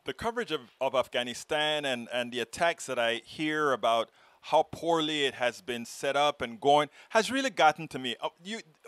the coverage of Afghanistan and the attacks that I hear about how poorly it has been set up and going has really gotten to me.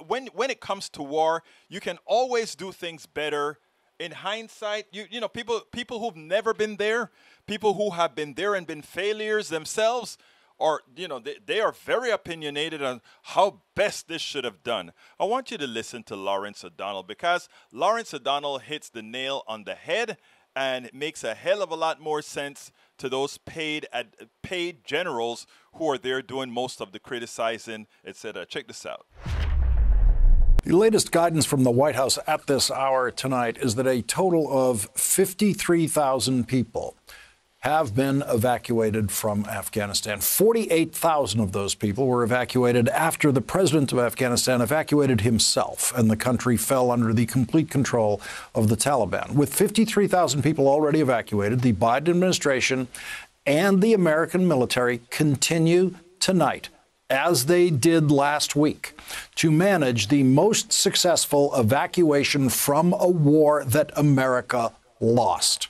When it comes to war, you can always do things better. In hindsight, you know, people who've never been there, people who have been there and been failures themselves, or you know, they are very opinionated on how best this should have done. I want you to listen to Lawrence O'Donnell, because Lawrence O'Donnell hits the nail on the head, and it makes a hell of a lot more sense to those paid generals who are there doing most of the criticizing, etc. Check this out. The latest guidance from the White House at this hour tonight is that a total of 53,000 people have been evacuated from Afghanistan. 48,000 of those people were evacuated after the president of Afghanistan evacuated himself, and the country fell under the complete control of the Taliban. With 53,000 people already evacuated, the Biden administration and the American military continue tonight, as they did last week, to manage the most successful evacuation from a war that America lost.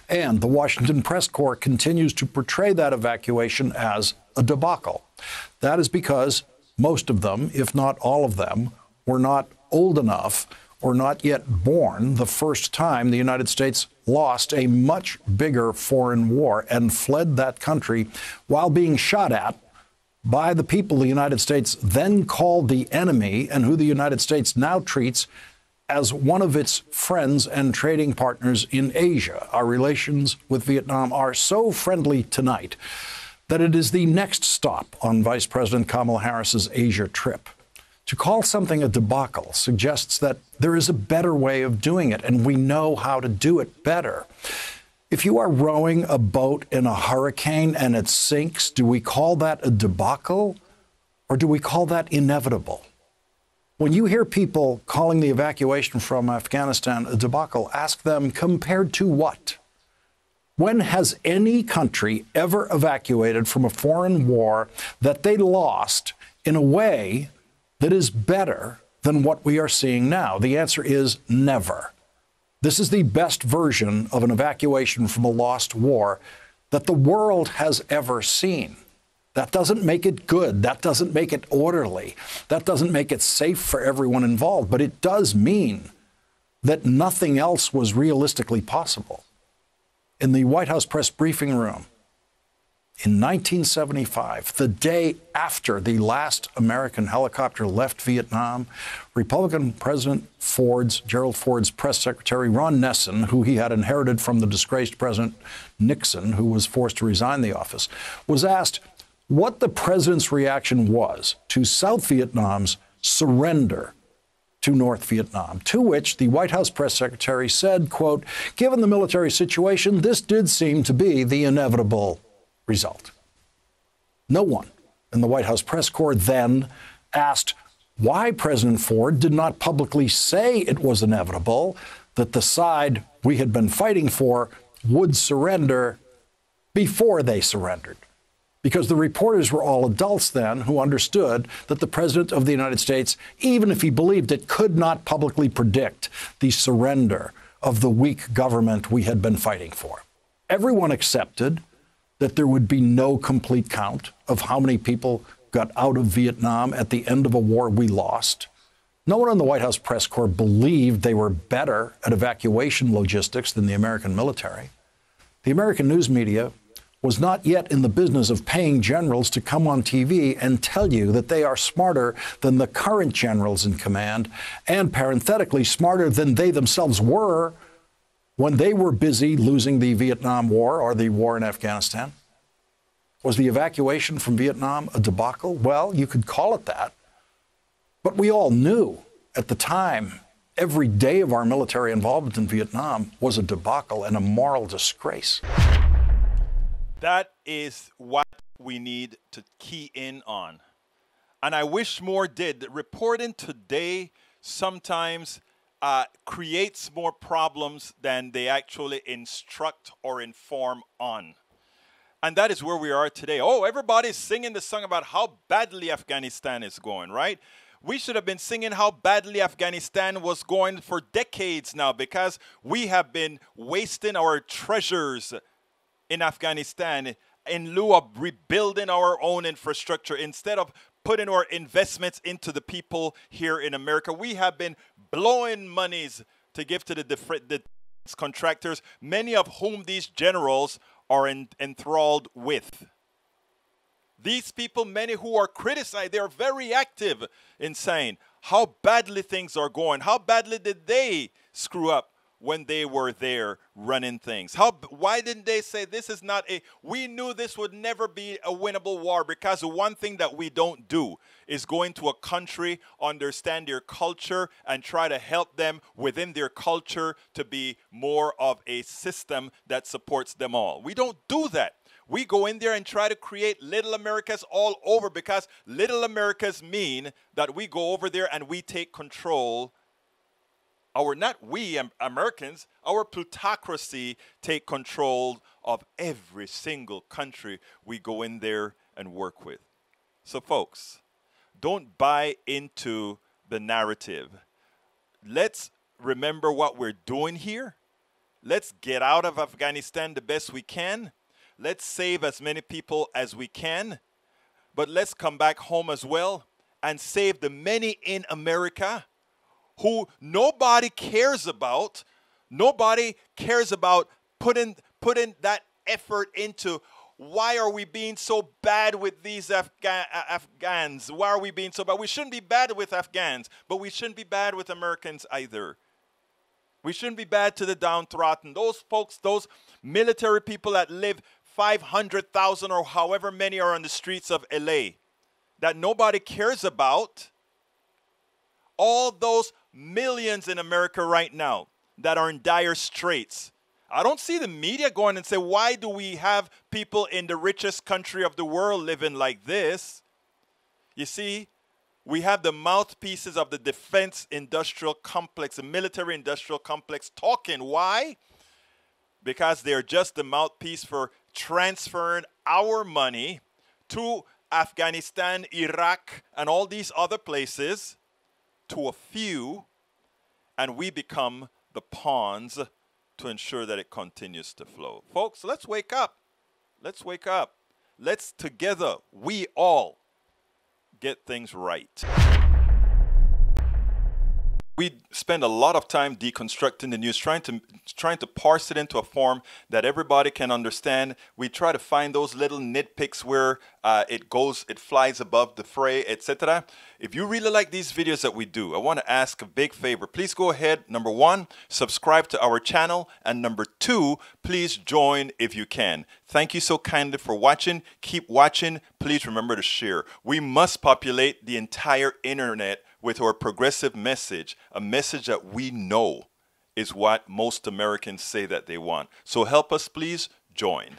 And the Washington Press Corps continues to portray that evacuation as a debacle. That is because most of them, if not all of them, were not old enough or not yet born the first time the United States lost a much bigger foreign war and fled that country while being shot at by the people the United States then called the enemy, and who the United States now treats as one of its friends and trading partners in Asia. Our relations with Vietnam are so friendly tonight that it is the next stop on Vice President Kamala Harris's Asia trip. To call something a debacle suggests that there is a better way of doing it, and we know how to do it better. If you are rowing a boat in a hurricane and it sinks, do we call that a debacle, or do we call that inevitable? When you hear people calling the evacuation from Afghanistan a debacle, ask them, compared to what? When has any country ever evacuated from a foreign war that they lost in a way that is better than what we are seeing now? The answer is never. This is the best version of an evacuation from a lost war that the world has ever seen. That doesn't make it good. That doesn't make it orderly. That doesn't make it safe for everyone involved. But it does mean that nothing else was realistically possible. In the White House press briefing room in 1975, the day after the last American helicopter left Vietnam, Republican President Gerald Ford's press secretary, Ron Nessen, who he had inherited from the disgraced President Nixon, who was forced to resign the office, was asked what the president's reaction was to South Vietnam's surrender to North Vietnam, to which the White House press secretary said, quote, "Given the military situation, this did seem to be the inevitable result." No one in the White House press corps then asked why President Ford did not publicly say it was inevitable that the side we had been fighting for would surrender before they surrendered. Because the reporters were all adults then who understood that the President of the United States, even if he believed it, could not publicly predict the surrender of the weak government we had been fighting for. Everyone accepted that there would be no complete count of how many people got out of Vietnam at the end of a war we lost. No one in the White House press corps believed they were better at evacuation logistics than the American military. The American news media was not yet in the business of paying generals to come on TV and tell you that they are smarter than the current generals in command, and parenthetically smarter than they themselves were when they were busy losing the Vietnam War or the war in Afghanistan. Was the evacuation from Vietnam a debacle? Well, you could call it that. But we all knew at the time every day of our military involvement in Vietnam was a debacle and a moral disgrace. That is what we need to key in on. And I wish more did. Reporting today sometimes creates more problems than they actually instruct or inform on. And that is where we are today. Oh, everybody's singing the song about how badly Afghanistan is going, right? We should have been singing how badly Afghanistan was going for decades now, because we have been wasting our treasures in Afghanistan in lieu of rebuilding our own infrastructure. Instead of putting our investments into the people here in America, we have been blowing monies to give to the different contractors, many of whom these generals are enthralled with. These people, many who are criticized, they are very active in saying how badly things are going. How badly did they screw up when they were there running things? Why didn't they say this is not we knew this would never be a winnable war? Because the one thing that we don't do is go into a country, understand their culture, and try to help them within their culture to be more of a system that supports them all. We don't do that. We go in there and try to create little Americas all over, because little Americas mean that we go over there and we take control. Not we Americans, our plutocracy take control of every single country we go in there and work with. So folks, don't buy into the narrative. Let's remember what we're doing here. Let's get out of Afghanistan the best we can. Let's save as many people as we can, but let's come back home as well and save the many in America who nobody cares about. Nobody cares about putting that effort into. Why are we being so bad with these Afghans? Why are we being so bad? We shouldn't be bad with Afghans, but we shouldn't be bad with Americans either. We shouldn't be bad to the downtrodden. Those folks, those military people that live 500,000 or however many are on the streets of LA that nobody cares about. All those millions in America right now that are in dire straits. I don't see the media going and say, why do we have people in the richest country of the world living like this? You see, we have the mouthpieces of the defense industrial complex, the military industrial complex talking. Why? Because they're just the mouthpiece for transferring our money to Afghanistan, Iraq, and all these other places to a few, and we become the pawns to ensure that it continues to flow. Folks, let's wake up. Let's wake up. Let's together, we all, get things right. We spend a lot of time deconstructing the news, trying to parse it into a form that everybody can understand. We try to find those little nitpicks where it flies above the fray, etc. If you really like these videos that we do, I want to ask a big favor. Please go ahead, number one, subscribe to our channel, and number two, please join if you can. Thank you so kindly for watching. Keep watching. Please remember to share. We must populate the entire internet with our progressive message, a message that we know is what most Americans say that they want. So help us, please join.